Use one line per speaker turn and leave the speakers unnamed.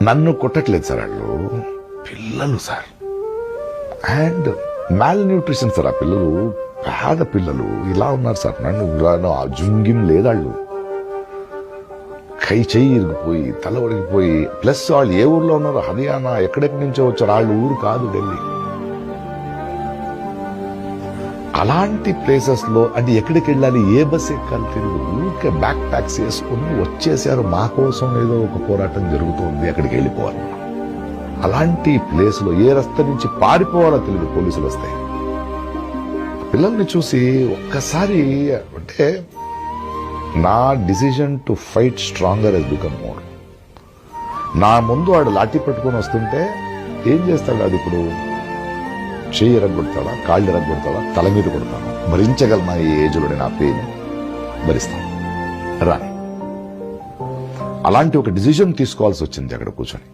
నన్ను కొట్టట్లేదు సార్ వాళ్ళు, పిల్లలు sir. And mall nutrition sir. ఆ పిల్లలు పేద పిల్లలు ఇలా ఉన్నారు సార్. నన్ను ఆ జుంగిం లేదాళ్ళు, కై చెయ్యి ఇరిగిపోయి తల ఒడిగిపోయి. ప్లస్ వాళ్ళు ఏ ఊర్లో ఉన్నారు, హర్యానా ఎక్కడెక్కడి నుంచో వచ్చారు, వాళ్ళు ఊరు కాదు ఢిల్లీ. అలాంటి ప్లేసెస్ లో అంటే ఎక్కడికి వెళ్ళాలి, ఏ బస్ ఎక్కాలి తెలియదు. ఊరికే బ్యాక్ ప్యాక్స్ వేసుకుని వచ్చేసారు. మా కోసం ఏదో ఒక పోరాటం జరుగుతుంది, అక్కడికి వెళ్ళిపోవాలి. అలాంటి ప్లేస్ లో ఏ రస్తా నుంచి పారిపోవాలో తెలియదు. పోలీసులు వస్తాయి. పిల్లల్ని చూసి ఒక్కసారి అంటే నా decision to fight stronger he's become more. నా ముందు వాడు లాఠీ పట్టుకొని వస్తుంటే ఏం చేస్తాడు? అది ఇప్పుడు చేయి ఎరగొడతాడా, కాళ్ళు ఎరగొడతాడా, తల మీద కొడతాను. భరించగలనా ఈ ఏజ్లో నా పెయిన్? భరిస్తాను రాని. అలాంటి ఒక డిసిజన్ తీసుకోవాల్సి వచ్చింది అక్కడ కూర్చొని.